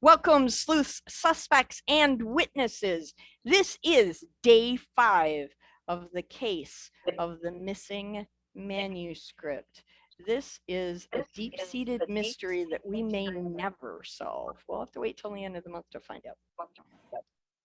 Welcome, sleuths, suspects, and witnesses. This is day 5 of the case of the missing manuscript. This is a deep-seated mystery that we may never solve. We'll have to wait till the end of the month to find out.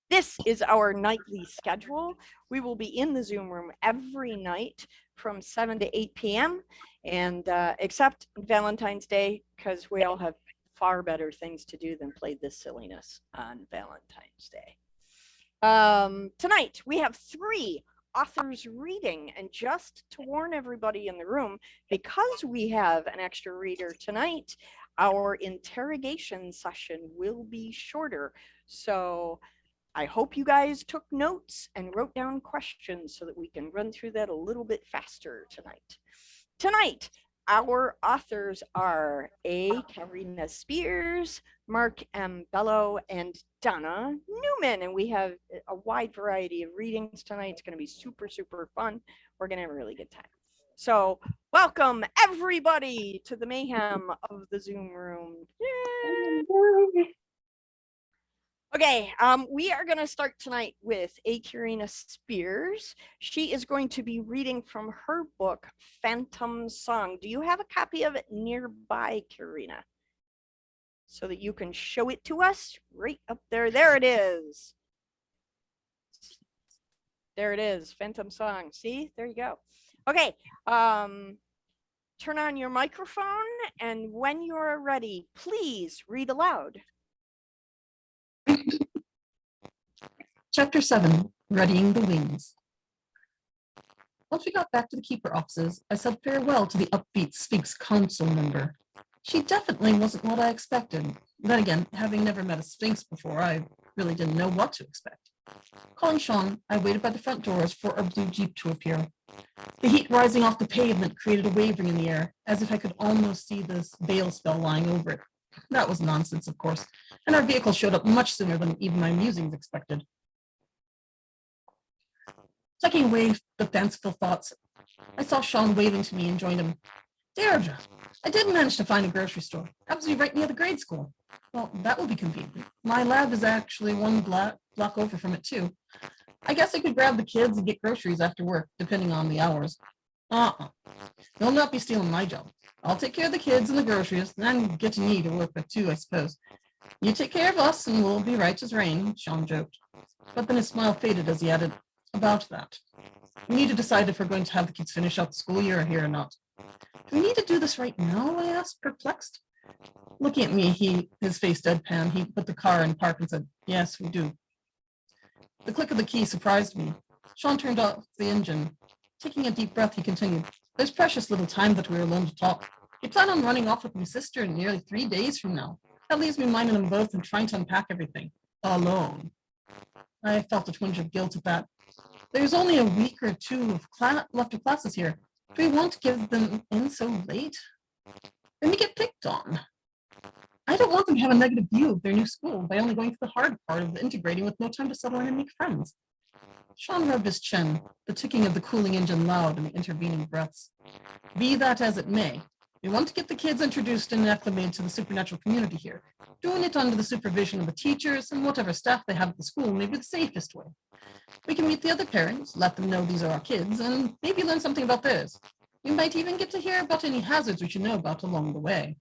This is our nightly schedule. We will be in the Zoom room every night from 7 to 8 p.m. and except Valentine's Day, because we all have far better things to do than play this silliness on Valentine's Day. Tonight, we have 3 authors reading, and just to warn everybody in the room, because we have an extra reader tonight, our interrogation session will be shorter. So I hope you guys took notes and wrote down questions so that we can run through that a little bit faster tonight. Tonight, our authors are A. Carina Spears, Mark M. Bello, and Donna Neumann. And we have a wide variety of readings tonight. It's going to be super, super fun. We're going to have a really good time. So welcome, everybody, to the mayhem of the Zoom room. Yay! Okay, we are going to start tonight with A. Carina Spears. She is going to be reading from her book, Phantom Song. Do you have a copy of it nearby, Carina? So that you can show it to us right up there. There it is. There it is, Phantom Song. See, there you go. Okay, turn on your microphone, and when you're ready, please read aloud. Chapter 7, Readying the Wings. Once we got back to the keeper offices, I said farewell to the upbeat Sphinx council member. She definitely wasn't what I expected. Then again, having never met a Sphinx before, I really didn't know what to expect. Calling Sean, I waited by the front doors for our blue Jeep to appear. The heat rising off the pavement created a wavering in the air, as if I could almost see this veil spell lying over it. That was nonsense, of course, and our vehicle showed up much sooner than even my musings expected. Tucking away the fanciful thoughts, I saw Sean waving to me and joined him. Deirdre, I did manage to find a grocery store. Happens to be right near the grade school. Well, that will be convenient. My lab is actually one block over from it, too. I guess I could grab the kids and get groceries after work, depending on the hours. You'll not be stealing my job. I'll take care of the kids and the groceries, and get to me to work with, too, I suppose. You take care of us, and we'll be right as rain, Sean joked. But then his smile faded as he added, about that. We need to decide if we're going to have the kids finish out the school year here or not. Do we need to do this right now? I asked, perplexed. Looking at me, his face deadpan, he put the car in park and said, yes, we do. The click of the key surprised me. Sean turned off the engine. Taking a deep breath, he continued, there's precious little time that we're alone to talk. You plan on running off with my sister in nearly 3 days from now. That leaves me minding them both and trying to unpack everything. Alone. I felt a twinge of guilt at that. There's only a week or 2 of left of classes here. Do we want to give them in so late? Then we get picked on. I don't want them to have a negative view of their new school by only going through the hard part of integrating with no time to settle in and make friends. Sean rubbed his chin, the ticking of the cooling engine loud in the intervening breaths. Be that as it may, we want to get the kids introduced and acclimated to the supernatural community here. Doing it under the supervision of the teachers and whatever staff they have at the school may be the safest way. We can meet the other parents, let them know these are our kids, and maybe learn something about theirs. We might even get to hear about any hazards we should know about along the way.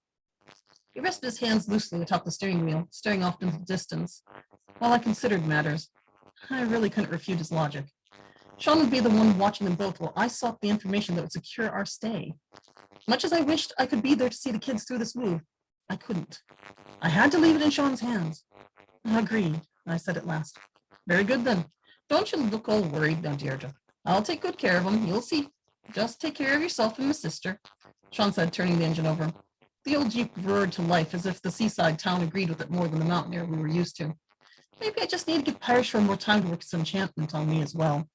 He rested his hands loosely atop the steering wheel, staring off into the distance. While I considered matters, I really couldn't refute his logic. Sean would be the one watching them both while I sought the information that would secure our stay. Much as I wished I could be there to see the kids through this move, I couldn't. I had to leave it in Sean's hands. Agreed, I said at last. Very good then. Don't you look all worried now, Deirdre. I'll take good care of them, you'll see. Just take care of yourself and my sister, Sean said, turning the engine over. The old Jeep roared to life as if the seaside town agreed with it more than the mountain air we were used to. Maybe I just need to give Parish for more time to work some enchantment on me as well.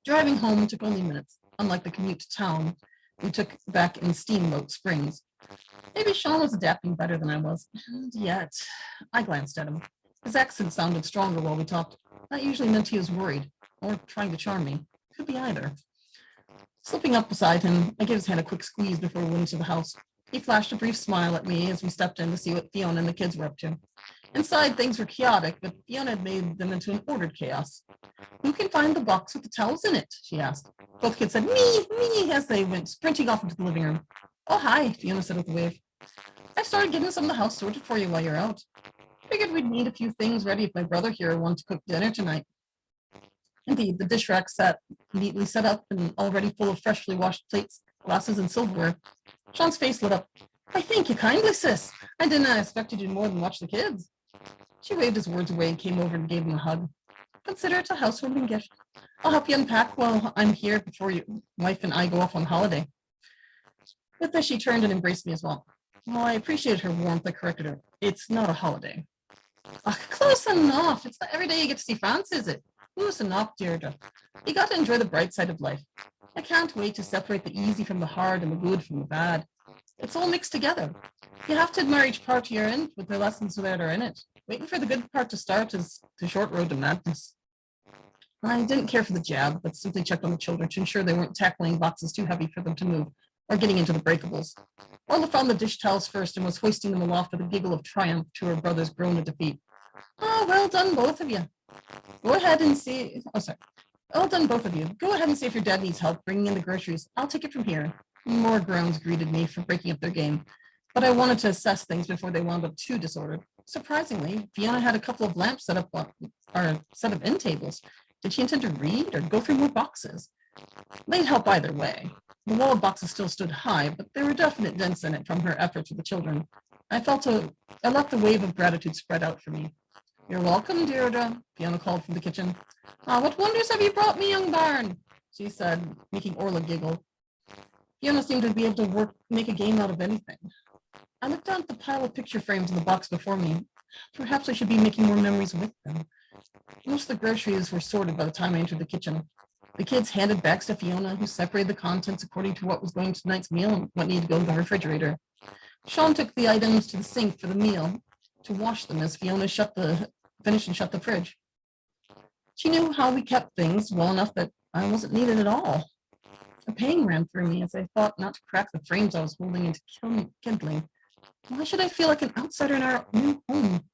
Driving home took only minutes, unlike the commute to town we took back in Steamboat Springs. Maybe Sean was adapting better than I was, and yet I glanced at him. His accent sounded stronger while we talked. That usually meant he was worried, or trying to charm me. Could be either. Slipping up beside him, I gave his hand a quick squeeze before we went into the house. He flashed a brief smile at me as we stepped in to see what Fiona and the kids were up to. Inside, things were chaotic, but Fiona had made them into an ordered chaos. Who can find the box with the towels in it? She asked. Both kids said, me, as they went sprinting off into the living room. Oh, hi, Fiona said with a wave. I started getting some of the house sorted for you while you're out. Figured we'd need a few things ready if my brother here wanted to cook dinner tonight. Indeed, the dish rack sat neatly set up and already full of freshly washed plates, glasses, and silverware. Sean's face lit up. I thank you kindly, sis. I didn't expect you to do more than watch the kids. She waved his words away and came over and gave him a hug. Consider it a housewarming gift. I'll help you unpack while I'm here before your wife and I go off on holiday. With this, she turned and embraced me as well. While I appreciated her warmth, I corrected her. It's not a holiday. Oh, close enough. It's not every day you get to see France, is it? Loosen up, Deirdre. You got to enjoy the bright side of life. I can't wait to separate the easy from the hard and the good from the bad. It's all mixed together. You have to admire each part you're in with the lessons that are in it. Waiting for the good part to start is the short road to madness. I didn't care for the jab, but simply checked on the children to ensure they weren't tackling boxes too heavy for them to move or getting into the breakables. Orla found the dish towels first and was hoisting them aloft with a giggle of triumph to her brother's groan of defeat. Oh, well done, both of you. Go ahead and see. Oh, sorry. Well done, both of you. Go ahead and see if your dad needs help bringing in the groceries. I'll take it from here. More groans greeted me for breaking up their game, but I wanted to assess things before they wound up too disordered. Surprisingly, Fiona had a couple of lamps set up on our set of end tables. Did she intend to read or go through more boxes? They'd help either way. The wall of boxes still stood high, but there were definite dents in it from her efforts with the children. I let the wave of gratitude spread out for me. You're welcome, Deirdre, Fiona called from the kitchen. Ah, what wonders have you brought me, young bairn? She said, making Orla giggle. Fiona seemed to be able to make a game out of anything. I looked down at the pile of picture frames in the box before me. Perhaps I should be making more memories with them. Most of the groceries were sorted by the time I entered the kitchen. The kids handed bags to Fiona, who separated the contents according to what was going to tonight's meal and what needed to go in the refrigerator. Sean took the items to the sink for the meal to wash them as Fiona finished and shut the fridge. She knew how we kept things well enough that I wasn't needed at all. A pang ran through me as I thought not to crack the frames I was holding into kindling. Why should I feel like an outsider in our new home?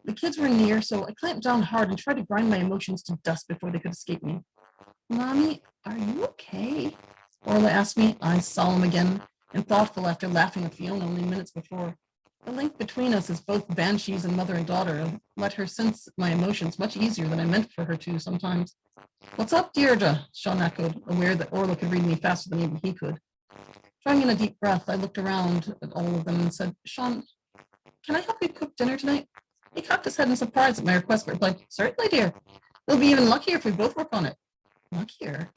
The kids were near, so I clamped down hard and tried to grind my emotions to dust before they could escape me. Mommy, are you okay? Orla asked me, eyes solemn again and thoughtful after laughing with Fiona only minutes before. The link between us as both banshees and mother and daughter let her sense my emotions much easier than I meant for her to sometimes. What's up, Deirdre? Sean echoed, aware that Orla could read me faster than even he could. Drawing in a deep breath, I looked around at all of them and said, Sean, can I help you cook dinner tonight? He cocked his head in surprise at my request, but replied, certainly, dear. It'll be even luckier if we both work on it. Luckier?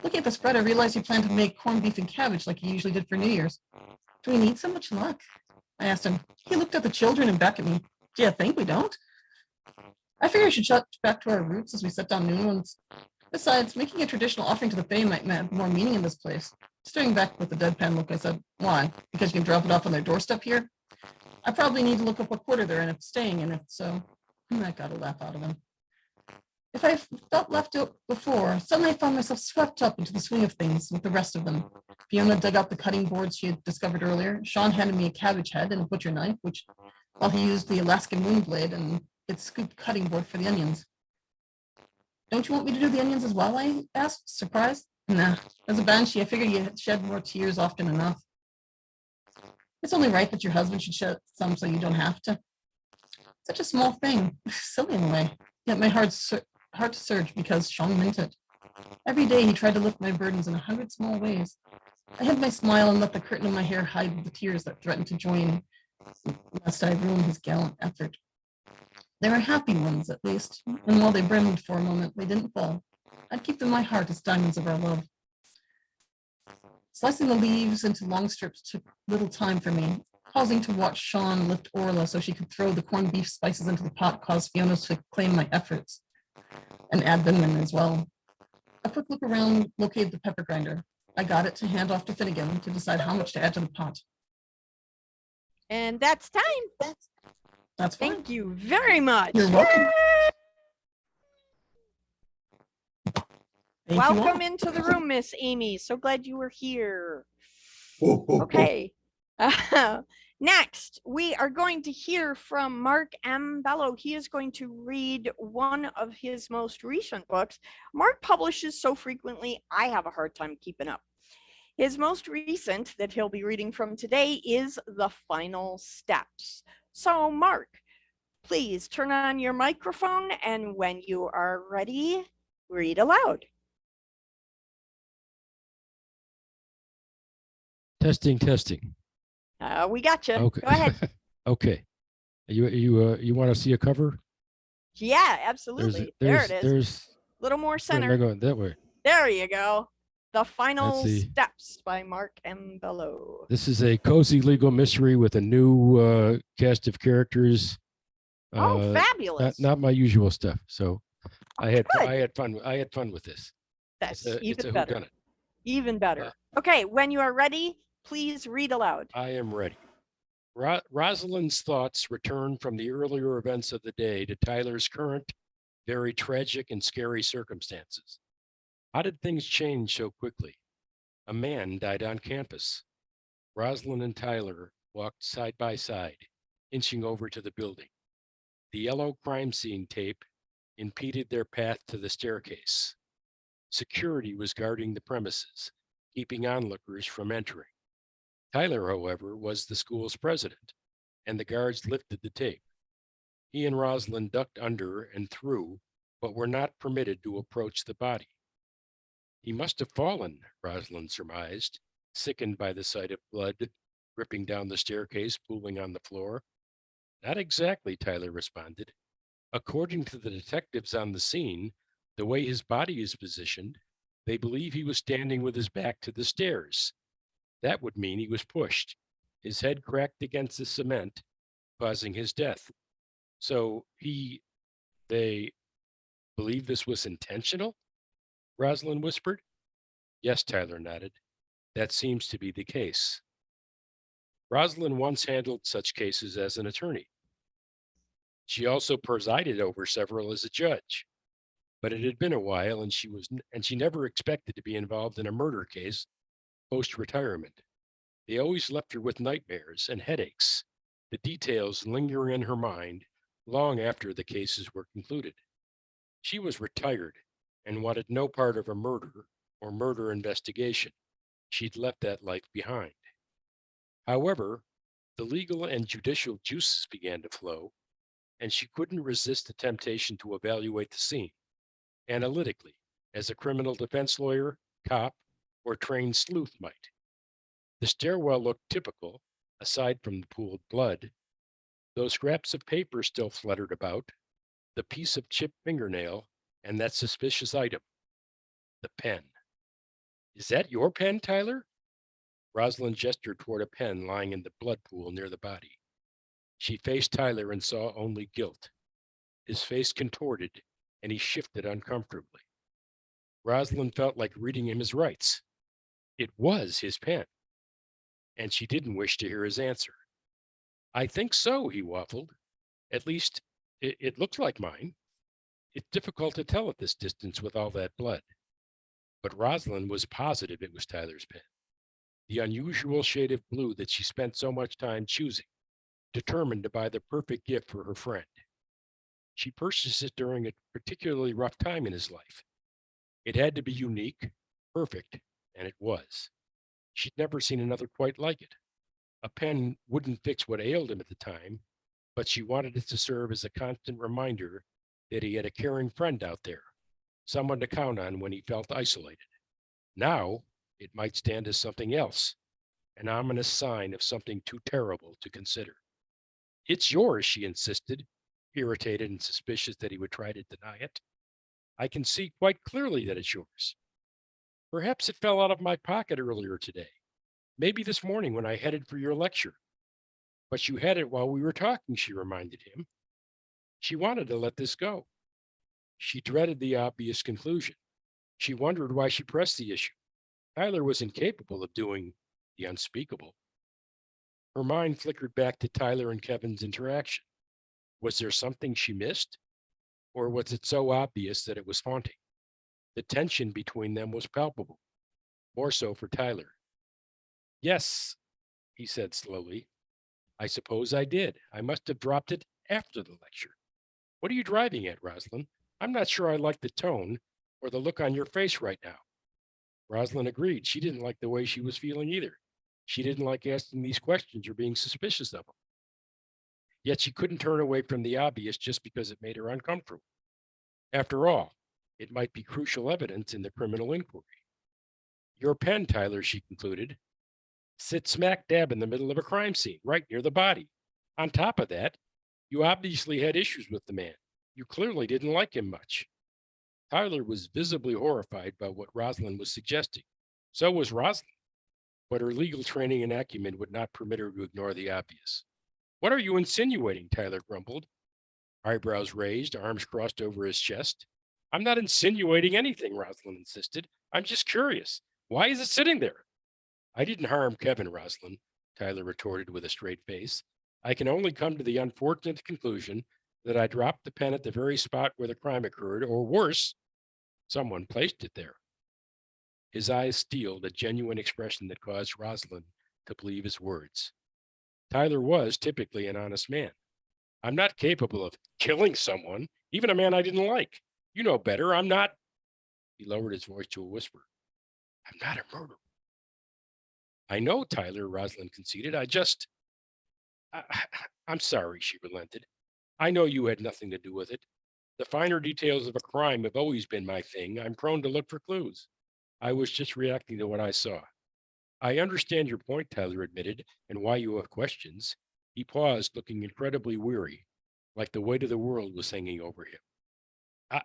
Looking at the spread, I realized you planned to make corned beef and cabbage like you usually did for New Year's. Do we need so much luck? I asked him. He looked at the children and back at me. Do you think we don't? I figured I should shut back to our roots as we set down new ones. Besides, making a traditional offering to the Fae might have more meaning in this place. Staring back with a deadpan look, I said, why? Because you can drop it off on their doorstep here? I probably need to look up what quarter they're in if staying in, if so. I got a laugh out of him. If I felt left out before, suddenly I found myself swept up into the swing of things with the rest of them. Fiona dug out the cutting boards she had discovered earlier. Sean handed me a cabbage head and a butcher knife, while he used the Alaskan wound blade and its scooped cutting board for the onions. Don't you want me to do the onions as well? I asked, surprised. Nah, as a banshee, I figured you shed more tears often enough. It's only right that your husband should shed some so you don't have to. Such a small thing, silly in a way. Yet my heart surged because Sean meant it. Every day he tried to lift my burdens in 100 small ways. I hid my smile and let the curtain of my hair hide the tears that threatened to join, lest I ruin his gallant effort. They were happy ones, at least, and while they brimmed for a moment, they didn't fall. I'd keep them in my heart as diamonds of our love. Slicing the leaves into long strips took little time for me. Pausing to watch Sean lift Orla so she could throw the corned beef spices into the pot caused Fiona to claim my efforts and add them in as well. A quick look around located the pepper grinder. I got it to hand off to Finnegan to decide how much to add to the pot. And that's time. That's fine. Thank you very much. You're welcome. Welcome into the room, Miss Amy. So glad you were here. Okay. Next, we are going to hear from Mark M. Bello. He is going to read one of his most recent books. Mark publishes so frequently, I have a hard time keeping up. His most recent that he'll be reading from today is The Final Steps. So, Mark, please turn on your microphone, and when you are ready, read aloud. Testing, testing. We got you. Okay. Go ahead. Okay. You want to see a cover? Yeah, absolutely. There it is. There's A little more Am I center. going that way? There you go. The Let's Final see. Steps by Mark M. Bello. This is a cozy legal mystery with a new cast of characters. Oh, fabulous. Not my usual stuff. So I had Good. fun with this. That's It's even a better. whodunit. Even better. Okay, when you are ready, please read aloud. I am ready. Rosalind's thoughts return from the earlier events of the day to Tyler's current, very tragic and scary circumstances. How did things change so quickly? A man died on campus. Rosalind and Tyler walked side by side, inching over to the building. The yellow crime scene tape impeded their path to the staircase. Security was guarding the premises, keeping onlookers from entering. Tyler, however, was the school's president, and the guards lifted the tape. He and Rosalind ducked under and through, but were not permitted to approach the body. He must have fallen, Rosalind surmised, sickened by the sight of blood dripping down the staircase, pooling on the floor. Not exactly, Tyler responded. According to the detectives on the scene, the way his body is positioned, they believe he was standing with his back to the stairs. That would mean he was pushed. His head cracked against the cement, causing his death. So they believe this was intentional? Rosalind whispered. Yes, Tyler nodded. That seems to be the case. Rosalind once handled such cases as an attorney. She also presided over several as a judge. But it had been a while, and she never expected to be involved in a murder case post-retirement. They always left her with nightmares and headaches, the details lingering in her mind long after the cases were concluded. She was retired and wanted no part of a murder or murder investigation. She'd left that life behind. However, the legal and judicial juices began to flow, and she couldn't resist the temptation to evaluate the scene analytically, as a criminal defense lawyer, cop, or trained sleuth might. The stairwell looked typical, aside from the pooled blood. Those scraps of paper still fluttered about, the piece of chipped fingernail, and that suspicious item, the pen. Is that your pen, Tyler? Rosalind gestured toward a pen lying in the blood pool near the body. She faced Tyler and saw only guilt. His face contorted, and he shifted uncomfortably. Rosalind felt like reading him his rights. It was his pen, and she didn't wish to hear his answer. I think so, he waffled. At least, it looks like mine. It's difficult to tell at this distance with all that blood. But Rosalind was positive it was Tyler's pen, the unusual shade of blue that she spent so much time choosing, determined to buy the perfect gift for her friend. She purchased it during a particularly rough time in his life. It had to be unique, perfect, and it was. She'd never seen another quite like it. A pen wouldn't fix what ailed him at the time, but she wanted it to serve as a constant reminder that he had a caring friend out there, someone to count on when he felt isolated. Now, it might stand as something else, an ominous sign of something too terrible to consider. It's yours, she insisted, irritated and suspicious that he would try to deny it. I can see quite clearly that it's yours. Perhaps it fell out of my pocket earlier today. Maybe this morning when I headed for your lecture. But you had it while we were talking, she reminded him. She wanted to let this go. She dreaded the obvious conclusion. She wondered why she pressed the issue. Tyler was incapable of doing the unspeakable. Her mind flickered back to Tyler and Kevin's interaction. Was there something she missed? Or was it so obvious that it was haunting? The tension between them was palpable, more so for Tyler. Yes, he said slowly. I suppose I did. I must have dropped it after the lecture. What are you driving at, Rosalind? I'm not sure I like the tone or the look on your face right now. Rosalind agreed. She didn't like the way she was feeling either. She didn't like asking these questions or being suspicious of them. Yet she couldn't turn away from the obvious just because it made her uncomfortable. After all, it might be crucial evidence in the criminal inquiry. Your pen, Tyler, she concluded, sits smack dab in the middle of a crime scene, right near the body. On top of that, you obviously had issues with the man. You clearly didn't like him much. Tyler was visibly horrified by what Rosalind was suggesting. So was Rosalind, but her legal training and acumen would not permit her to ignore the obvious. What are you insinuating? Tyler grumbled, eyebrows raised, arms crossed over his chest. I'm not insinuating anything, Rosalind insisted. I'm just curious. Why is it sitting there? I didn't harm Kevin, Rosalind, Tyler retorted with a straight face. I can only come to the unfortunate conclusion that I dropped the pen at the very spot where the crime occurred, or worse, someone placed it there. His eyes steeled, a genuine expression that caused Rosalind to believe his words. Tyler was typically an honest man. I'm not capable of killing someone, even a man I didn't like. You know better. I'm not. He lowered his voice to a whisper. I'm not a murderer. I know, Tyler, Rosalind conceded. I'm sorry, she relented. I know you had nothing to do with it. The finer details of a crime have always been my thing. I'm prone to look for clues. I was just reacting to what I saw. I understand your point, Tyler admitted, and why you have questions. He paused, looking incredibly weary, like the weight of the world was hanging over him.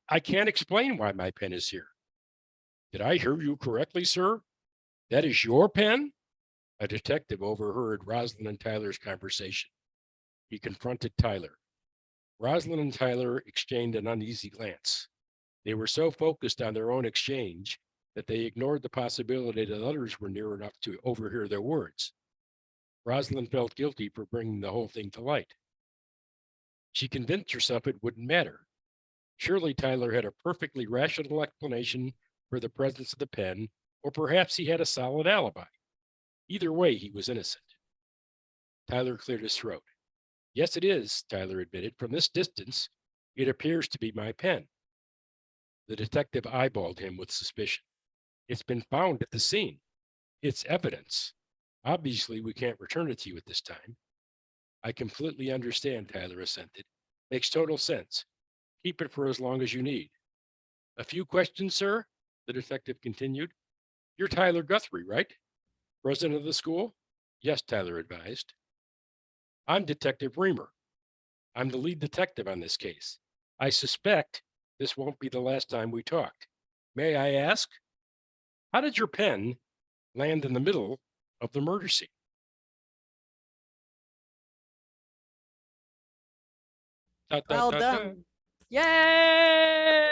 I can't explain why my pen is here. Did I hear you correctly, sir? That is your pen? A detective overheard Rosalind and Tyler's conversation. He confronted Tyler. Rosalind and Tyler exchanged an uneasy glance. They were so focused on their own exchange that they ignored the possibility that others were near enough to overhear their words. Rosalind felt guilty for bringing the whole thing to light. She convinced herself it wouldn't matter. Surely Tyler had a perfectly rational explanation for the presence of the pen, or perhaps he had a solid alibi. Either way, he was innocent. Tyler cleared his throat. Yes, it is, Tyler admitted. From this distance, it appears to be my pen. The detective eyeballed him with suspicion. It's been found at the scene. It's evidence. Obviously, we can't return it to you at this time. I completely understand, Tyler assented. Makes total sense. Keep it for as long as you need. A few questions, sir? The detective continued. You're Tyler Guthrie, right? President of the school? Yes, Tyler advised. I'm Detective Reamer. I'm the lead detective on this case. I suspect this won't be the last time we talked. May I ask, how did your pen land in the middle of the murder scene? Well done. Yay!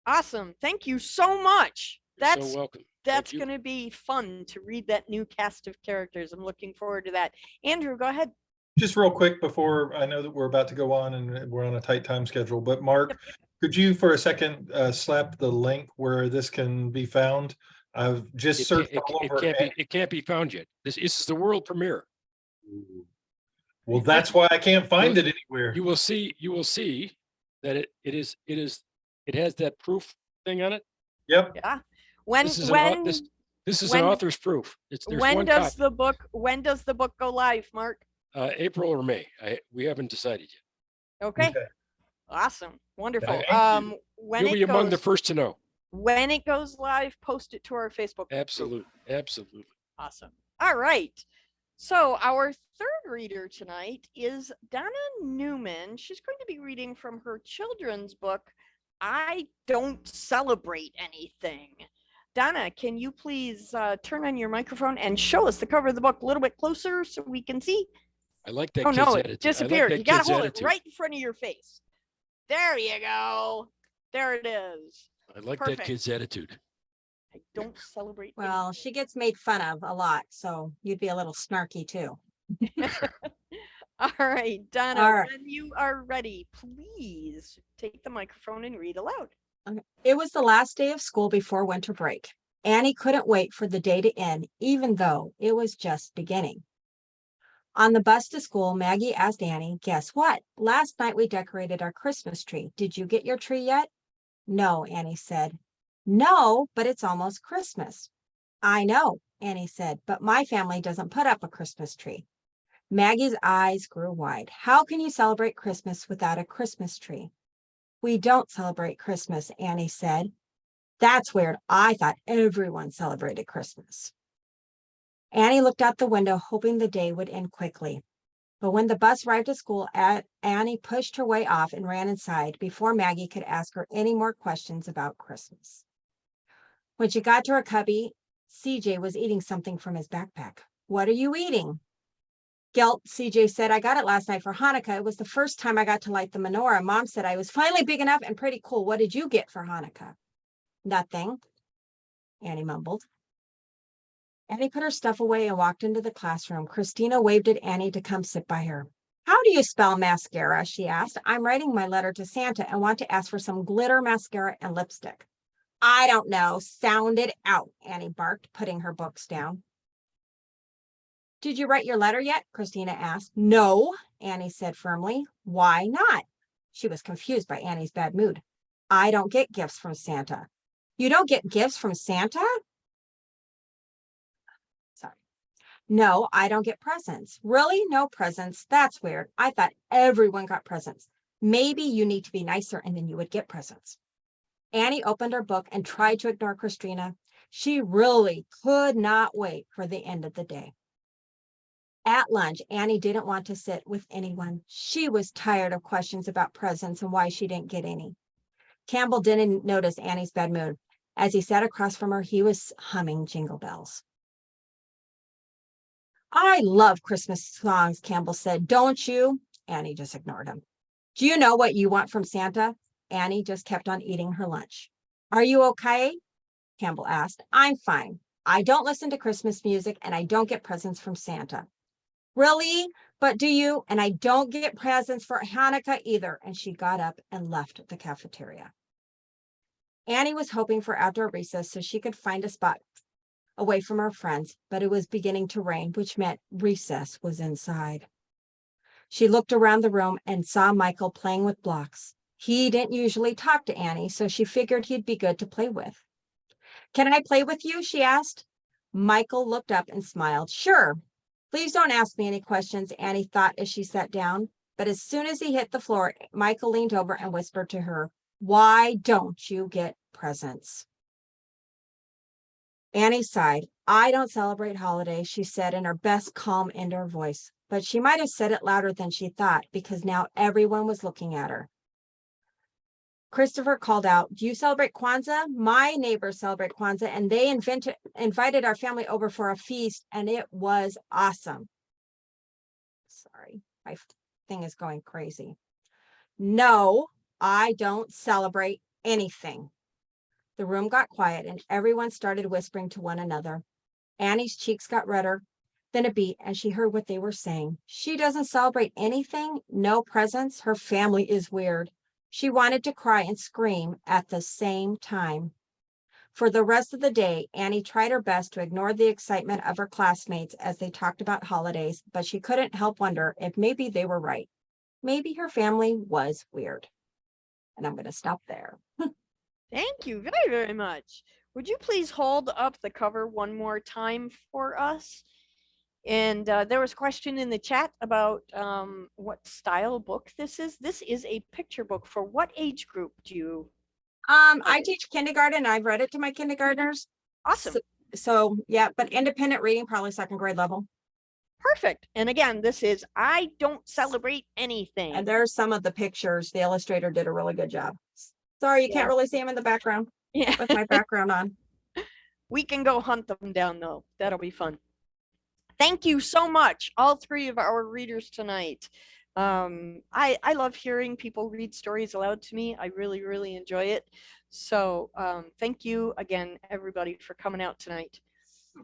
Awesome. Thank you so much. You're so welcome. That's going to be fun to read that new cast of characters. I'm looking forward to that. Andrew, go ahead. Just real quick before, I know that we're about to go on and we're on a tight time schedule, but Mark, could you for a second slap the link where this can be found? I've just searched all over. It can't be found yet. This is the world premiere. Well, that's why I can't find it anywhere. You will see that it has that proof thing on it. Yep. Yeah. This is an author's proof. When does the book go live, Mark? April or May. We haven't decided yet. Okay. Awesome. Wonderful. You'll be among the first to know. When it goes live, post it to our Facebook group. Absolutely. Awesome. All right. So our third reader tonight is Donna Neumann. She's going to be reading from her children's book, I Don't Celebrate Anything. Donna, can you please turn on your microphone and show us the cover of the book a little bit closer so we can see? I like that kid's attitude. It disappeared. You got to hold it right in front of your face. There you go. There it is. I like that kid's attitude. I don't celebrate. Well, she gets made fun of a lot, so you'd be a little snarky too. All right, Donna, All right. when you are ready, please take the microphone and read aloud. Okay. It was the last day of school before winter break. Annie couldn't wait for the day to end, even though it was just beginning. On the bus to school, Maggie asked Annie, "Guess what? Last night we decorated our Christmas tree. Did you get your tree yet?" "No," Annie said. "No, but it's almost Christmas." "I know," Annie said, "but my family doesn't put up a Christmas tree." Maggie's eyes grew wide. "How can you celebrate Christmas without a Christmas tree?" "We don't celebrate Christmas," Annie said. "That's weird. I thought everyone celebrated Christmas." Annie looked out the window, hoping the day would end quickly. But when the bus arrived at school, Annie pushed her way off and ran inside before Maggie could ask her any more questions about Christmas. When she got to her cubby, CJ was eating something from his backpack. "What are you eating?" "Gelt," CJ said. "I got it last night for Hanukkah. It was the first time I got to light the menorah. Mom said I was finally big enough and pretty cool. What did you get for Hanukkah?" "Nothing," Annie mumbled. Annie put her stuff away and walked into the classroom. Christina waved at Annie to come sit by her. "How do you spell mascara?" she asked. "I'm writing my letter to Santa and want to ask for some glitter mascara and lipstick." "I don't know. Sound it out," Annie barked, putting her books down. "Did you write your letter yet?" Christina asked. "No," Annie said firmly. "Why not?" She was confused by Annie's bad mood. "I don't get gifts from Santa." "You don't get gifts from Santa?" Sorry. "No, I don't get presents." "Really? No presents? That's weird. I thought everyone got presents. Maybe you need to be nicer and then you would get presents." Annie opened her book and tried to ignore Christina. She really could not wait for the end of the day. At lunch, Annie didn't want to sit with anyone. She was tired of questions about presents and why she didn't get any. Campbell didn't notice Annie's bad mood. As he sat across from her, he was humming Jingle Bells. "I love Christmas songs," Campbell said. "Don't you?" Annie just ignored him. "Do you know what you want from Santa?" Annie just kept on eating her lunch. "Are you okay?" Campbell asked. "I'm fine. I don't listen to Christmas music and I don't get presents from Santa." "Really? But do you?" "And I don't get presents for Hanukkah either." And she got up and left the cafeteria. Annie was hoping for outdoor recess so she could find a spot away from her friends, but it was beginning to rain, which meant recess was inside. She looked around the room and saw Michael playing with blocks. He didn't usually talk to Annie, so she figured he'd be good to play with. "Can I play with you?" she asked. Michael looked up and smiled. "Sure. Please don't ask me any questions," Annie thought as she sat down. But as soon as he hit the floor, Michael leaned over and whispered to her, "Why don't you get presents?" Annie sighed. "I don't celebrate holidays," she said in her best calm indoor voice. But she might have said it louder than she thought because now everyone was looking at her. Christopher called out, "Do you celebrate Kwanzaa? My neighbors celebrate Kwanzaa, and they invited our family over for a feast, and it was awesome." Sorry, my thing is going crazy. "No, I don't celebrate anything." The room got quiet, and everyone started whispering to one another. Annie's cheeks got redder than a beet as she heard what they were saying. She doesn't celebrate anything, no presents. Her family is weird. She wanted to cry and scream at the same time. For the rest of the day, Annie tried her best to ignore the excitement of her classmates as they talked about holidays, but she couldn't help wonder if maybe they were right. Maybe her family was weird. And I'm going to stop there. Thank you very, very much. Would you please hold up the cover one more time for us? And there was a question in the chat about what style book this is. This is a picture book. For what age group do you? I teach kindergarten. I've read it to my kindergartners. Awesome. So yeah, but independent reading, probably second grade level. Perfect. And again, this is I Don't Celebrate Anything. And there's some of the pictures. The illustrator did a really good job. Sorry, you can't really see them in the background. Yeah. With my background on. We can go hunt them down though. That'll be fun. Thank you so much, all three of our readers tonight. I love hearing people read stories aloud to me. I really, really enjoy it. So thank you again, everybody, for coming out tonight.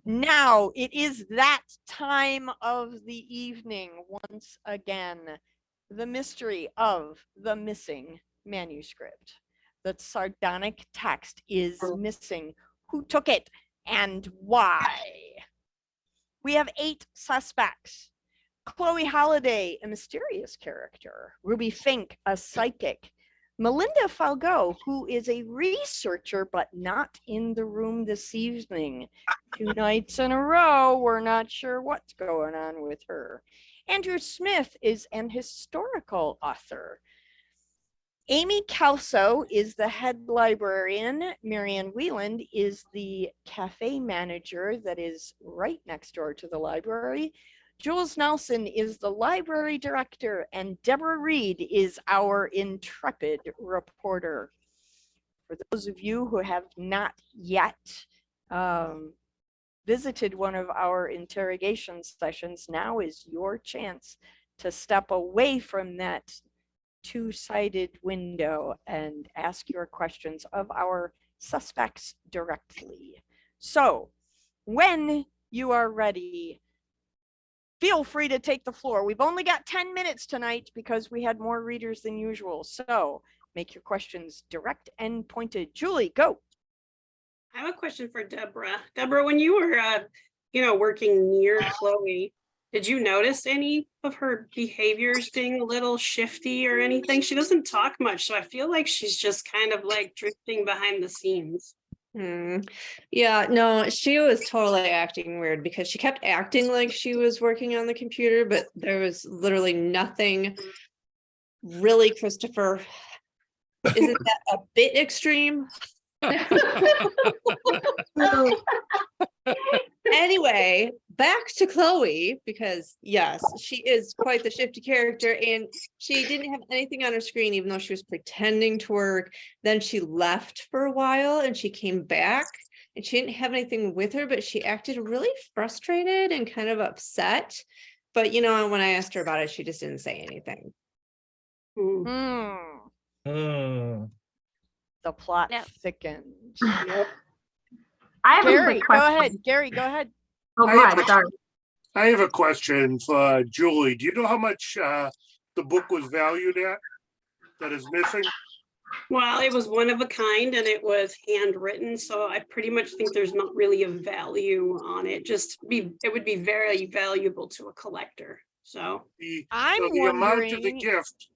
Now it is that time of the evening once again. The mystery of the missing manuscript. The sardonic text is missing. Who took it? and why? We have 8 suspects. Chloe Holiday, a mysterious character. Ruby Fink, a psychic. Melinda Falgo, who is a researcher but not in the room this evening. 2 nights in a row, we're not sure what's going on with her. Andrew Smith is an historical author. Amy Kelso is the head librarian. Marianne Wieland is the cafe manager that is right next door to the library. Jules Nelson is the library director, and Deborah Reed is our intrepid reporter. For those of you who have not yet visited one of our interrogation sessions, now is your chance to step away from that 2-sided window and ask your questions of our suspects directly. So when you are ready, feel free to take the floor. We've only got 10 minutes tonight because we had more readers than usual. So make your questions direct and pointed. Julie, go. I have a question for Deborah. Deborah, when you were, working near Chloe, did you notice any of her behaviors being a little shifty or anything? She doesn't talk much, so I feel like she's just kind of like drifting behind the scenes. Yeah, no, she was totally acting weird because she kept acting like she was working on the computer, but there was literally nothing really, Christopher. Isn't that a bit extreme? Anyway, back to Chloe, because yes, she is quite the shifty character, and she didn't have anything on her screen, even though she was pretending to work. Then she left for a while and she came back and she didn't have anything with her, but she acted really frustrated and kind of upset. But when I asked her about it, she just didn't say anything. The plot Yep. thickens. I have a Gary, quick go question. ahead. Gary, go ahead. Oh, go ahead. Sorry. I have a question for Julie. Do you know how much the book was valued at that is missing? Well, it was one of a kind and it was handwritten, so I pretty much think there's not really a value on it. It would be very valuable to a collector. So The I'm amount of the wondering. gift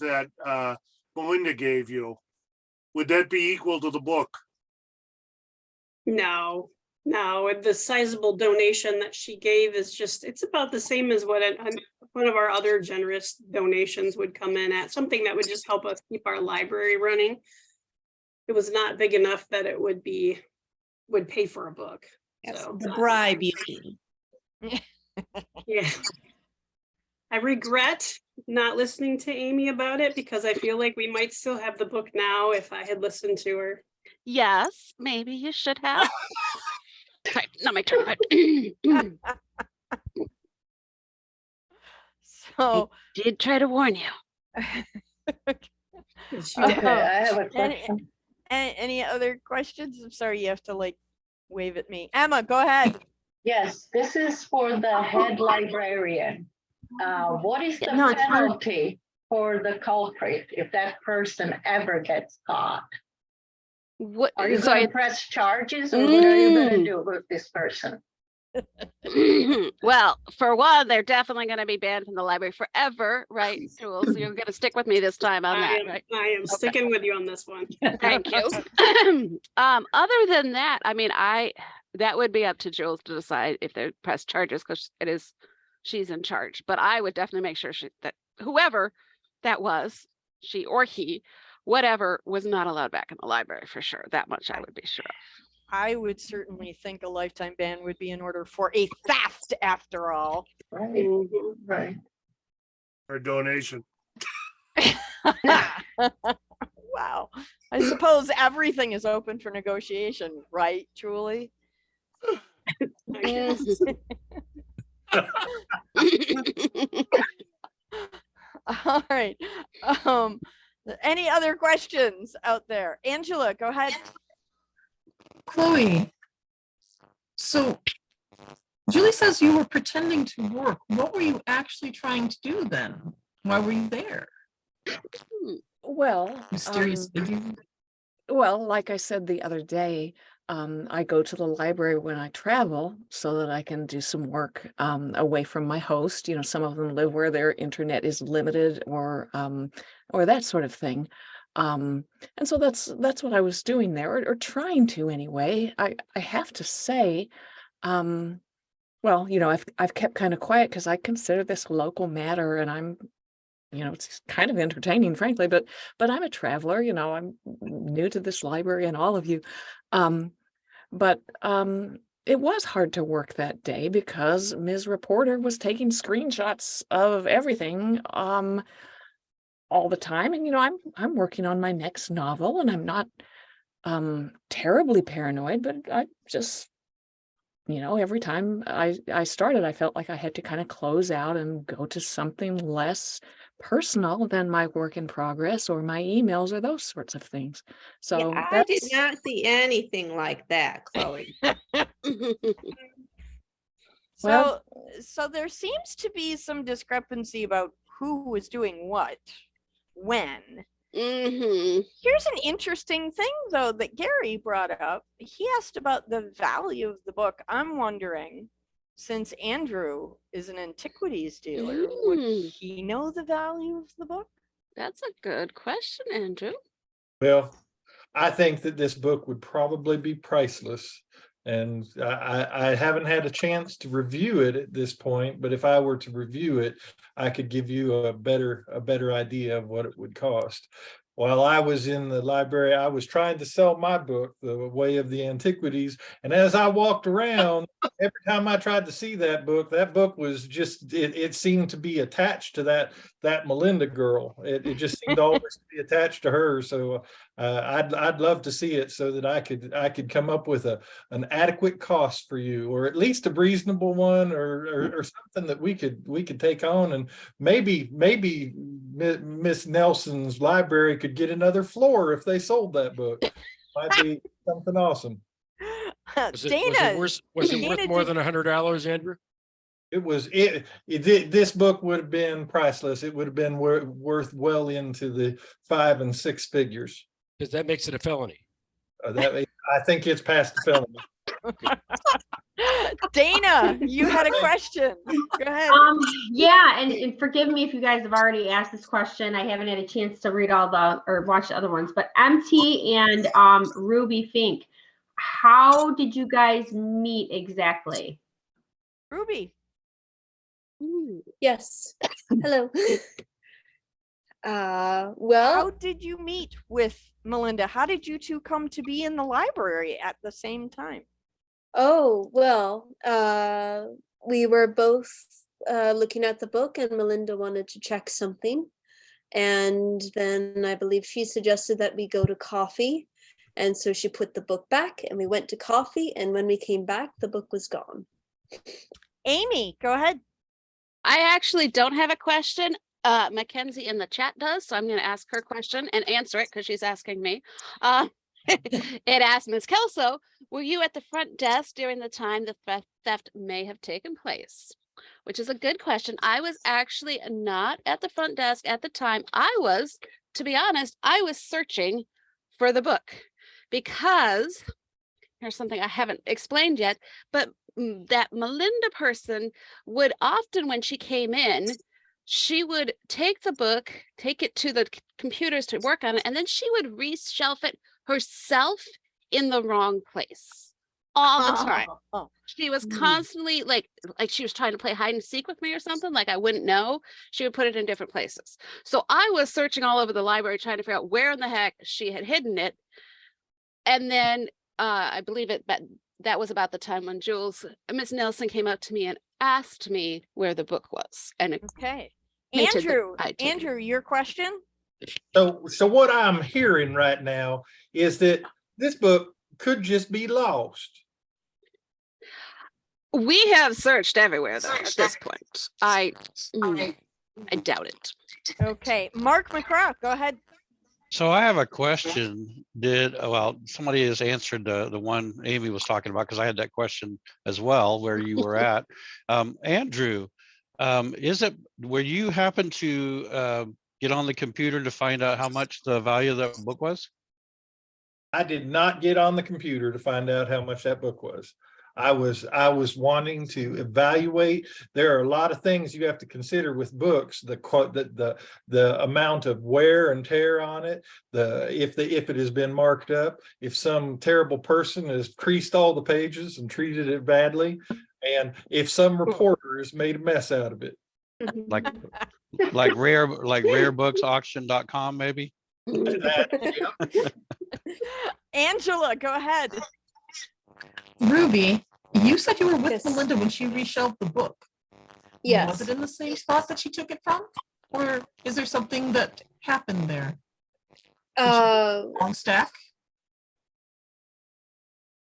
that Melinda gave you, would that be equal to the book? no, the sizable donation that she gave is it's about the same as what one of our other generous donations would come in at, something that would just help us keep our library running. It was not big enough that it would pay for a book. Yes, So the bribe, you mean. yeah. I regret not listening to Amy about it because I feel like we might still have the book now if I had listened to her. Yes, maybe you should have. Sorry, not my turn. So Did try to warn you. Okay, I have a question. any other questions? I'm sorry, you have to wave at me. Emma, go ahead. Yes, this is for the head librarian. What is the No, it's fine. penalty for the culprit if that person ever gets caught? What? Are you so going to press charges or what are you going to do with this person? Well, for one, they're definitely going to be banned from the library forever, right, Jules? You're going to stick with me this time on that, right? I am sticking with you on this one. Thank you. Other than that, I mean, that would be up to Jules to decide if they press charges because she's in charge. But I would definitely make sure that whoever that was, she or he, whatever, was not allowed back in the library for sure. That much I would be sure of. I would certainly think a lifetime ban would be in order for a theft after all. Right, Mhm. right. Or donation? Wow. I suppose everything is open for negotiation, right, Julie? I guess. All right. Any other questions out there? Angela, go ahead. Chloe, so Julie says you were pretending to work. What were you actually trying to do then? Why were you there? Well, Mysterious figure? well, like I said the other day, I go to the library when I travel so that I can do some work away from my host. Some of them live where their internet is limited or that sort of thing. And so that's what I was doing there, or trying to anyway. I have to say, well, I've kept kind of quiet because I consider this a local matter, and I'm, it's kind of entertaining, frankly, but I'm a traveler. I'm new to this library and all of you. But it was hard to work that day because Ms. Reporter was taking screenshots of everything all the time. And I'm working on my next novel, and I'm not terribly paranoid, but I just, every time I started, I felt like I had to kind of close out and go to something less personal than my work in progress or my emails or those sorts of things. So Yeah, I did that's not see anything like that, Chloe. Well- So there seems to be some discrepancy about who was doing what, when. Here's an interesting thing, though, that Gary brought up. He asked about the value of the book. I'm wondering, since Andrew is an antiquities dealer, would he know the value of the book? That's a good question, Andrew. Well, I think that this book would probably be priceless. And I haven't had a chance to review it at this point, but if I were to review it, I could give you a better idea of what it would cost. While I was in the library, I was trying to sell my book, The Way of the Antiquities. And as I walked around, every time I tried to see that book was just, it seemed to be attached to that Melinda girl. It just seemed always to be attached to her. So I'd love to see it so that I could come up with an adequate cost for you, or at least a reasonable one, or something that we could take on. And maybe Miss Nelson's library could get another floor if they sold that book. Might be something awesome. Dana, was it worth more than $100, Andrew? This book would have been priceless. It would have been worth well into the 5 and 6 figures. Because that makes it a felony. I think it's past the felony. Dana, you had a question. Go ahead. Yeah, and forgive me if you guys have already asked this question. I haven't had a chance to read or watch the other ones, but MT and Ruby Fink, how did you guys meet exactly? Ruby. Yes. Hello. Well, how did you meet with Melinda? How did you two come to be in the library at the same time? Oh, well, we were both looking at the book, and Melinda wanted to check something. And then I believe she suggested that we go to coffee. And so she put the book back, and we went to coffee. And when we came back, the book was gone. Amy, go ahead. I actually don't have a question. Mackenzie in the chat does, so I'm going to ask her question and answer it because she's asking me. It asked Ms. Kelso, were you at the front desk during the time the theft may have taken place? Which is a good question. I was actually not at the front desk at the time. To be honest, I was searching for the book because here's something I haven't explained yet, but that Melinda person would often, when she came in, she would take the book, take it to the computers to work on it, and then she would reshelf it herself in the wrong place all the time. She was constantly like she was trying to play hide and seek with me or something, like I wouldn't know. She would put it in different places. So I was searching all over the library trying to figure out where in the heck she had hidden it. And then I believe that was about the time when Miss Nelson came up to me and asked me where the book was. And okay. Andrew, your question? So what I'm hearing right now is that this book could just be lost. We have searched everywhere though at this point. I doubt it. Okay, Mark McCraw, go ahead. So I have a question. Somebody has answered the one Amy was talking about, because I had that question as well, where you were at. Andrew, where you happened to get on the computer to find out how much the value of that book was? I did not get on the computer to find out how much that book was. I was wanting to evaluate. There are a lot of things you have to consider with books, the amount of wear and tear on it, if it has been marked up, if some terrible person has creased all the pages and treated it badly, and if some reporter has made a mess out of it. Like rarebooksauction.com maybe. Angela, go ahead. Ruby, you said you were with Yes. Melinda when she reshelved the book. Yes. Was it in the same spot that she took it from? Or is there something that happened there? Long stack?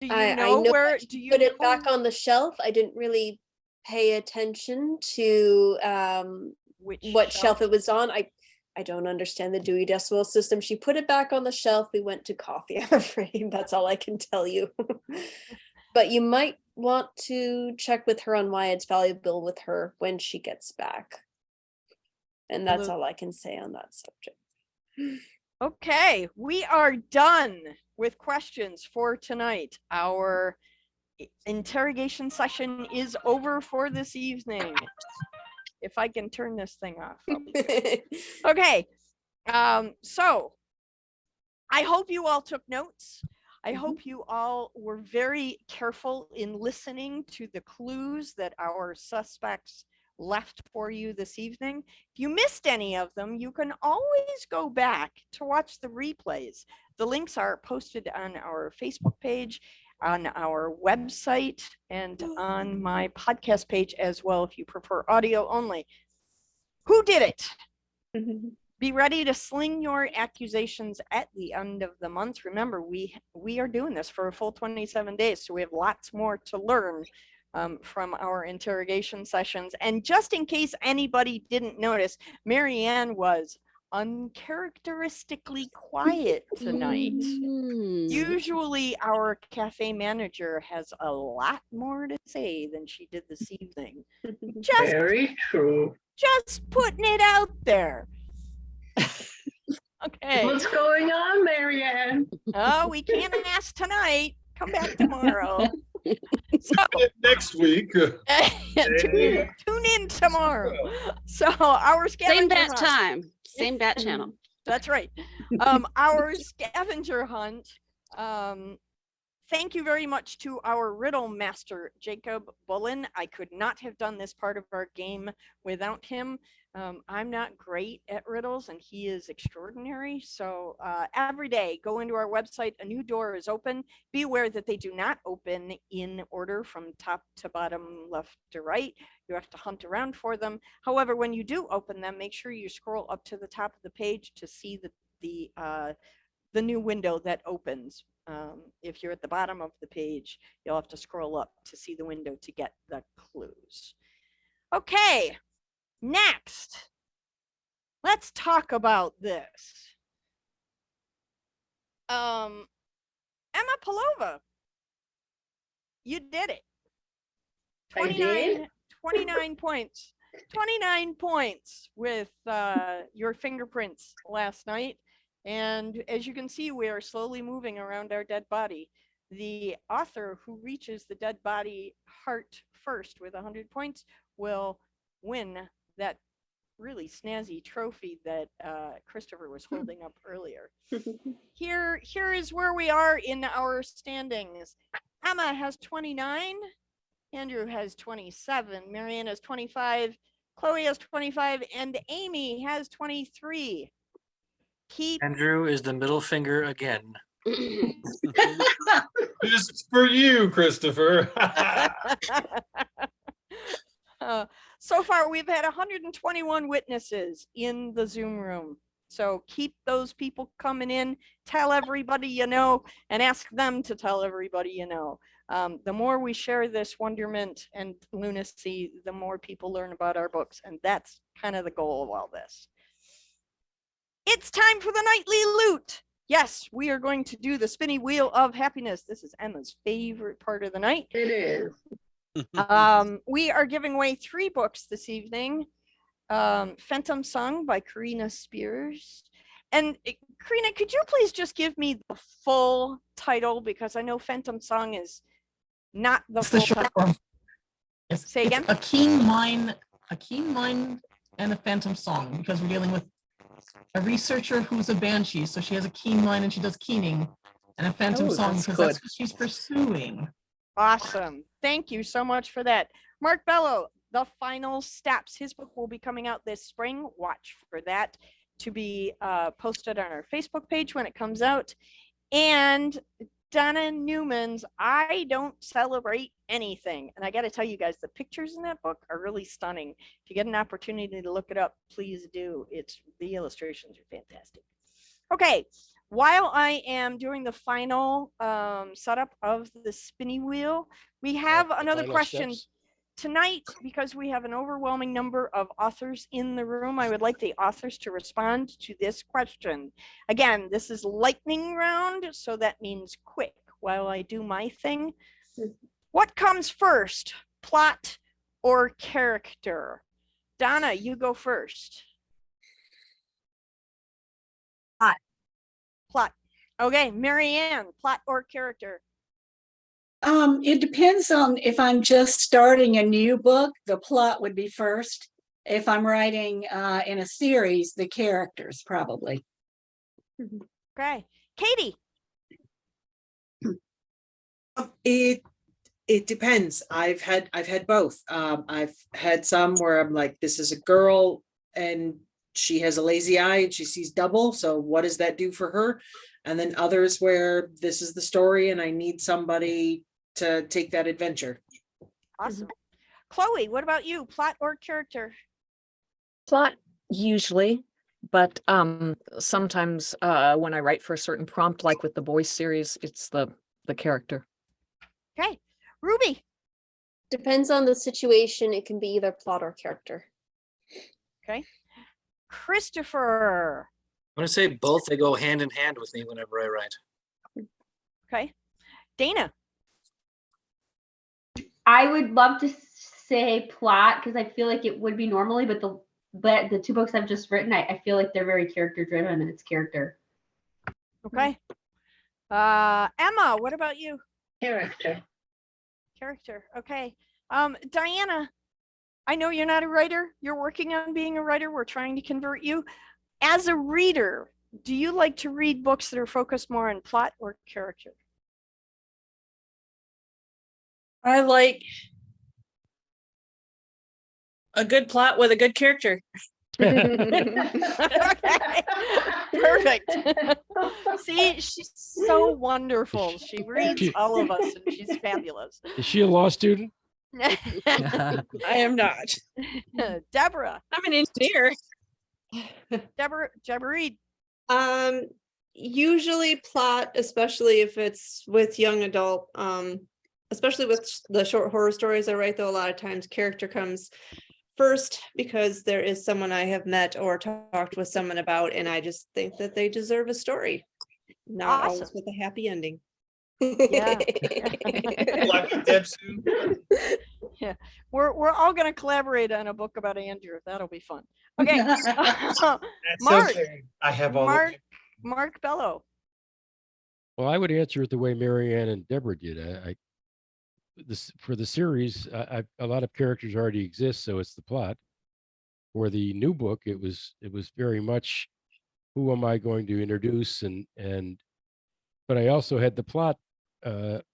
Do you I know know where? I Do you put it know- back on the shelf. I didn't really pay attention to what shelf it was on. I don't understand the Dewey Decimal System. She put it back on the shelf. We went to coffee, I'm afraid. That's all I can tell you. But you might want to check with her on why it's valuable with her when she gets back. And that's all I can say on that subject. Okay, we are done with questions for tonight. Our interrogation session is over for this evening. If I can turn this thing off. Okay, so I hope you all took notes. I hope you all were very careful in listening to the clues that our suspects left for you this evening. If you missed any of them, you can always go back to watch the replays. The links are posted on our Facebook page, on our website, and on my podcast page as well, if you prefer audio only. Who did it? Be ready to sling your accusations at the end of the month. Remember, we are doing this for a full 27 days, so we have lots more to learn from our interrogation sessions. And just in case anybody didn't notice, Marianne was uncharacteristically quiet tonight. Usually our cafe manager has a lot more to say than she did this evening. Very true. Just putting it out there. Okay. What's going on, Marianne? Oh, we can't ask tonight. Come back tomorrow. Next week. Tune in tomorrow. So our scavenger Same bat hunt. time, same bat channel. That's right. Our scavenger hunt. Thank you very much to our riddle master, Jacob Bullen. I could not have done this part of our game without him. I'm not great at riddles and he is extraordinary. So every day, go into our website, a new door is open. Be aware that they do not open in order from top to bottom, left to right. You have to hunt around for them. However, when you do open them, make sure you scroll up to the top of the page to see the new window that opens. If you're at the bottom of the page, you'll have to scroll up to see the window to get the clues. Okay. Next, let's talk about this. Emma Palova, you did it. 29 points. 29 points with your fingerprints last night. And as you can see, we are slowly moving around our dead body. The author who reaches the dead body heart first with 100 points will win that really snazzy trophy that Christopher was holding up earlier. Here is where we are in our standings. Emma has 29, Andrew has 27, Marianne has 25, Chloe has 25, and Amy has 23. Andrew is the middle finger again. Just for you, Christopher. So far, we've had 121 witnesses in the Zoom room. So keep those people coming in, tell everybody you know, and ask them to tell everybody you know. The more we share this wonderment and lunacy, the more people learn about our books. And that's kind of the goal of all this. It's time for the nightly loot. Yes, we are going to do the spinny wheel of happiness. This is Emma's favorite part of the night. It is. We are giving away 3 books this evening. Phantom Song by Carina Spears. And Carina, could you please just give me the full title, because I know Phantom Song is not the It's the full short title. form. Say It's again? a keen mind and a phantom song, because we're dealing with a researcher who's a banshee. So she has a keen mind and she does keening, and a phantom song because that's what she's pursuing. Awesome. Thank you so much for that. Mark Bello, The Final Steps. His book will be coming out this spring. Watch for that to be posted on our Facebook page when it comes out. And Donna Newman's I Don't Celebrate Anything. And I got to tell you guys, the pictures in that book are really stunning. If you get an opportunity to look it up, please do. The illustrations are fantastic. Okay, while I am doing the final setup of the spinning wheel, we have another question. Tonight, because we have an overwhelming number of authors in the room, I would like the authors to respond to this question. Again, this is lightning round, so that means quick while I do my thing. What comes first, plot or character? Donna, you go first. Plot. Plot. Okay, Marianne, plot or character? It depends on if I'm just starting a new book, the plot would be first. If I'm writing in a series, the characters probably. Okay, Katie. It depends. I've had both. I've had some where I'm like, this is a girl and she has a lazy eye and she sees double. So what does that do for her? And then others where this is the story and I need somebody to take that adventure. Awesome. Chloe, what about you? Plot or character? Plot usually, but sometimes when I write for a certain prompt, like with the boys series, it's the character. Okay, Ruby. Depends on the situation. It can be either plot or character. Okay, Christopher. I'm going to say both. They go hand in hand with me whenever I write. Okay, Dana. I would love to say plot because I feel like it would be normally, but the two books I've just written, I feel like they're very character driven and it's character. Okay. Emma, what about you? Character. Character. Okay. Diana, I know you're not a writer. You're working on being a writer. We're trying to convert you. As a reader, do you like to read books that are focused more on plot or character? I like a good plot with a good character. Okay. Perfect. See, she's so wonderful. She reads all of us and she's fabulous. Is she a law student? I am not. Deborah. I'm an engineer. Deborah Reed. Usually plot, especially if it's with young adult, especially with the short horror stories I write, though a lot of times character comes first because there is someone I have met or talked with someone about, and I just think that they deserve a story, not always with a happy ending. Yeah. Yeah, we're all going to collaborate on a book about Andrew. That'll be fun. Okay. Mark. Okay. I have all of Mark Bello. Well, I would answer it the way Marianne and Deborah did. For the series, a lot of characters already exist, so it's the plot. For the new book, it was very much who am I going to introduce, but I also had the plot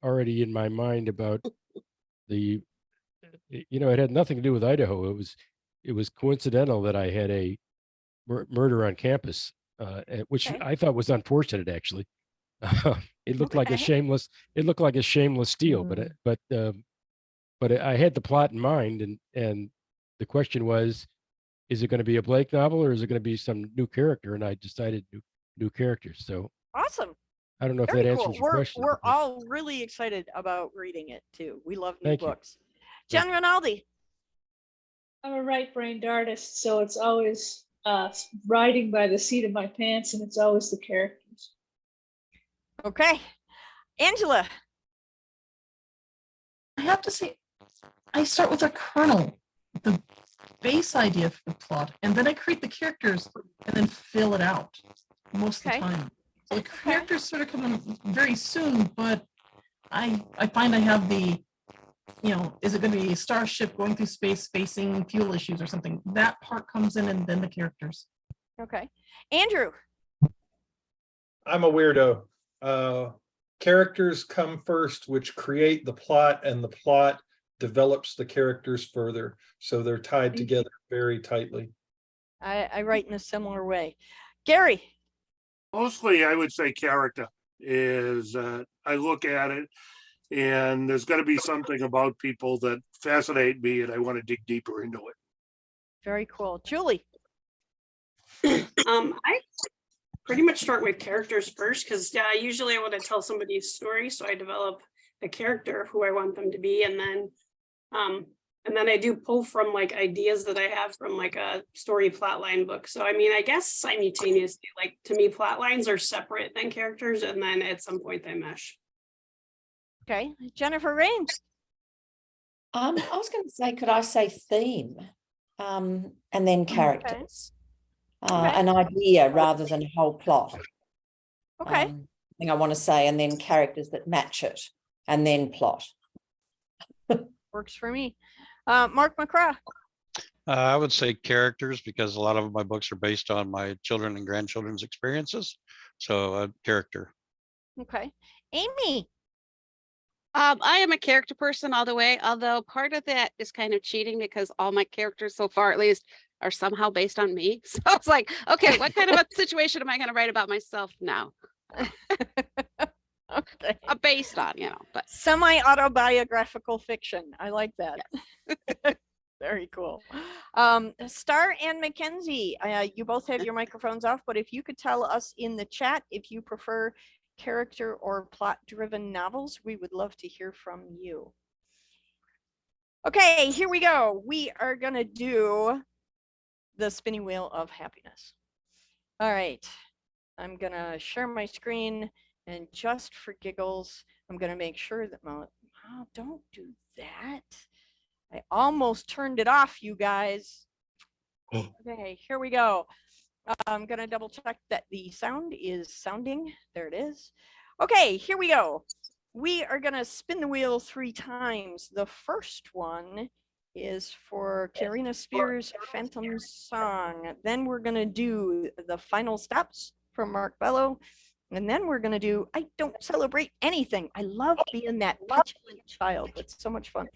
already in my mind about it had nothing to do with Idaho. It was coincidental that I had a murder on campus, which I thought was unfortunate, actually. It looked like a shameless steal, but I had the plot in mind, and the question was, is it going to be a Blake novel or is it going to be some new character? And I decided new characters. So awesome. I don't know if Very that cool. answers your question. We're all really excited about reading it too. We love new Thank you. books. Jen Rinaldi. I'm a right-brained artist, so it's always riding by the seat of my pants, and it's always the characters. Okay. Angela. I have to say, I start with a kernel, the base idea for the plot, and then I create the characters and then fill it out. most of the Okay. time. So the characters sort of come in very soon, but I find I have the, is it going to be a starship going through space facing fuel issues or something? That part comes in and then the characters. Okay. Andrew. I'm a weirdo. Characters come first, which create the plot, and the plot develops the characters further. So they're tied together very tightly. I write in a similar way. Gary. Mostly, I would say character is, I look at it and there's got to be something about people that fascinate me and I want to dig deeper into it. Very cool. Julie. I pretty much start with characters first because usually I want to tell somebody's story, so I develop a character who I want them to be, and then I do pull from like ideas that I have from like a story plotline book. So I mean, I guess simultaneously, like to me, plot lines are separate than characters, and then at some point they mesh. Okay, Jennifer Rains. I was going to say, could I say theme, and then characters, an idea rather than a whole plot. Okay. Thing I want to say, and then characters that match it, and then plot. Works for me. Mark McCraw. I would say characters because a lot of my books are based on my children and grandchildren's experiences. So character. Okay. Amy. I am a character person all the way, although part of that is kind of cheating because all my characters so far, at least, are somehow based on me. So it's like, okay, what kind of a situation am I going to write about myself now? Okay. Based on, but semi-autobiographical fiction. I like that. Yes. Very cool. Star and Mackenzie, you both have your microphones off, but if you could tell us in the chat if you prefer character or plot-driven novels, we would love to hear from you. Okay, here we go. We are gonna do the spinning wheel of happiness. All right, I'm gonna share my screen, and just for giggles, I'm gonna make sure that don't do that. I almost turned it off, you guys. Okay, here we go. I'm gonna double check that the sound is sounding. There it is. Okay, here we go. We are gonna spin the wheel 3 times. The first one is for Carina Spears' Phantom Song. Then we're gonna do the final steps from Mark Bello. And then we're gonna do I Don't Celebrate Anything. I love being that petulant child. It's so much fun.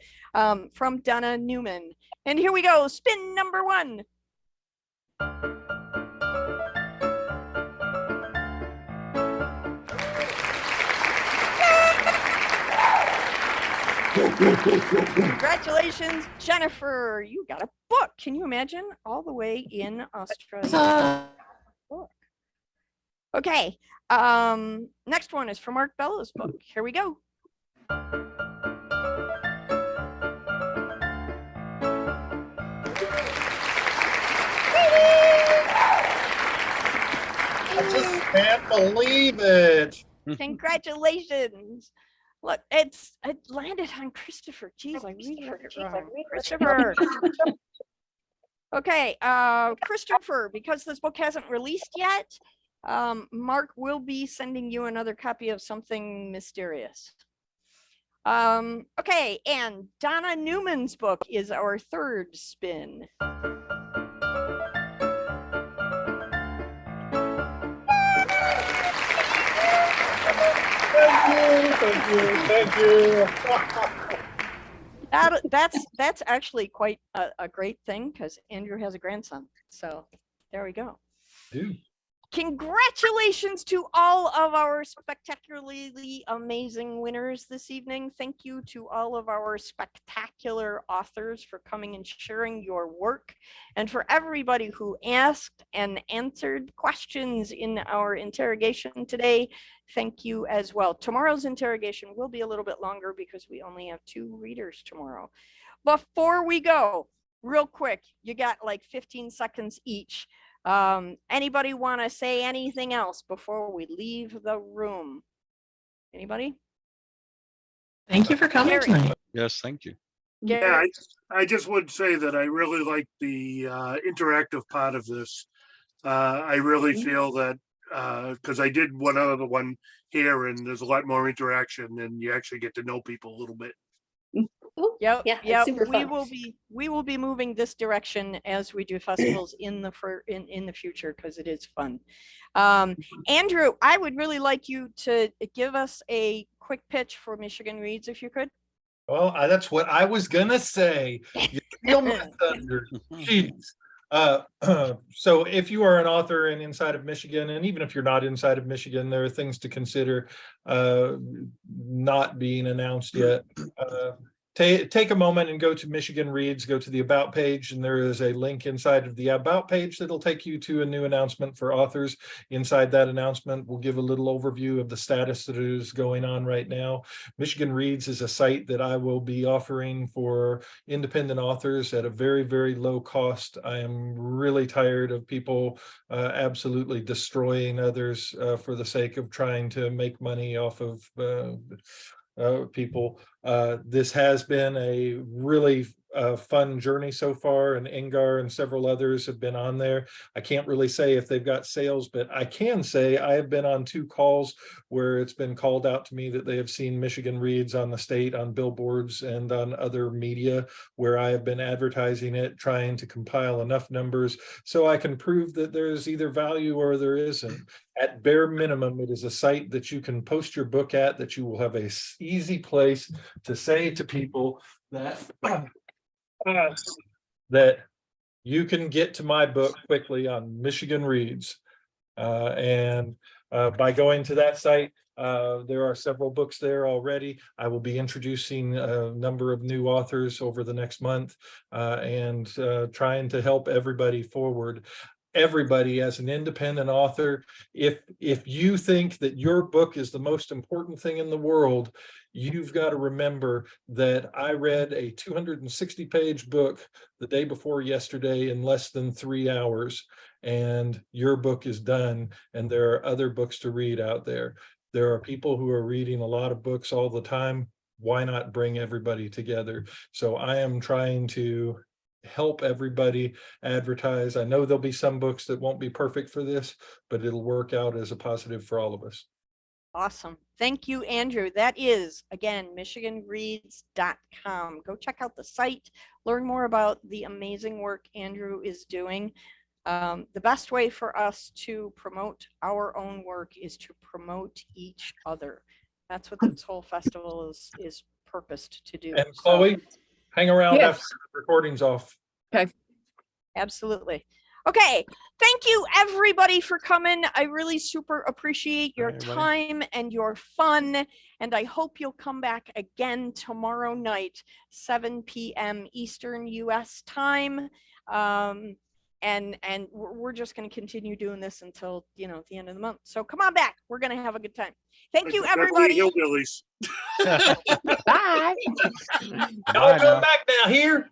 From Donna Neumann. And here we go, spin number 1. Congratulations, Jennifer. You got a book. Can you imagine? All the way in Australia. Okay. Next one is from Mark Bello's book. Here we go. I just can't believe it. Congratulations. Look, it landed on Christopher. Jeez, I really read it wrong. Christopher. Okay, Christopher, because this book hasn't released yet, Mark will be sending you another copy of Something Mysterious. Okay, and Donna Newman's book is our third spin. Thank you. That's actually quite a great thing because Andrew has a grandson. So there we go. Dude. Congratulations to all of our spectacularly amazing winners this evening. Thank you to all of our spectacular authors for coming and sharing your work, and for everybody who asked and answered questions in our interrogation today. Thank you as well. Tomorrow's interrogation will be a little bit longer because we only have 2 readers tomorrow. Before we go, real quick, you got like 15 seconds each. Anybody want to say anything else before we leave the room? Anybody? Thank you for coming Gary. tonight. Yes, thank you. Yeah, I just would say that I really like the interactive part of this. I really feel that because I did one other one here, and there's a lot more interaction, and you actually get to know people a little bit. Yep. Yeah, it's Yep. super We fun. will be moving this direction as we do festivals in the future, because it is fun. Andrew, I would really like you to give us a quick pitch for Michigan Reads, if you could. Well, that's what I was gonna say. You steal my thunder. Jeez. So if you are an author and inside of Michigan, and even if you're not inside of Michigan, there are things to consider not being announced yet. Take a moment and go to Michigan Reads, go to the About page, and there is a link inside of the About page that'll take you to a new announcement for authors. Inside that announcement, we'll give a little overview of the status that is going on right now. Michigan Reads is a site that I will be offering for independent authors at a very, very low cost. I am really tired of people absolutely destroying others for the sake of trying to make money off of people. This has been a really fun journey so far, and Engar and several others have been on there. I can't really say if they've got sales, but I can say I have been on 2 calls where it's been called out to me that they have seen Michigan Reads on the state, on billboards and on other media where I have been advertising it, trying to compile enough numbers so I can prove that there's either value or there isn't. At bare minimum, it is a site that you can post your book at, that you will have a easy place to say to people that that you can get to my book quickly on Michigan Reads. By going to that site, there are several books there already. I will be introducing a number of new authors over the next month and trying to help everybody forward. Everybody, as an independent author, if you think that your book is the most important thing in the world, you've got to remember that I read a 260-page book the day before yesterday in less than 3 hours, and your book is done, and there are other books to read out there. There are people who are reading a lot of books all the time. Why not bring everybody together? So I am trying to help everybody advertise. I know there'll be some books that won't be perfect for this, but it'll work out as a positive for all of us. Awesome. Thank you, Andrew. That is, again, michiganreads.com. Go check out the site, learn more about the amazing work Andrew is doing. The best way for us to promote our own work is to promote each other. That's what this whole festival is purposed to do. And Chloe, hang around Yes. after the recording's off. Okay. Absolutely. Okay. Thank you, everybody, for coming. I really super appreciate your time and your fun. And I hope you'll come back again tomorrow night, 7 p.m. Eastern US time. And we're just going to continue doing this until, the end of the month. So come on back. We're going to have a good time. Thank you, everybody. Hillbillies. Bye. Y'all come back now here.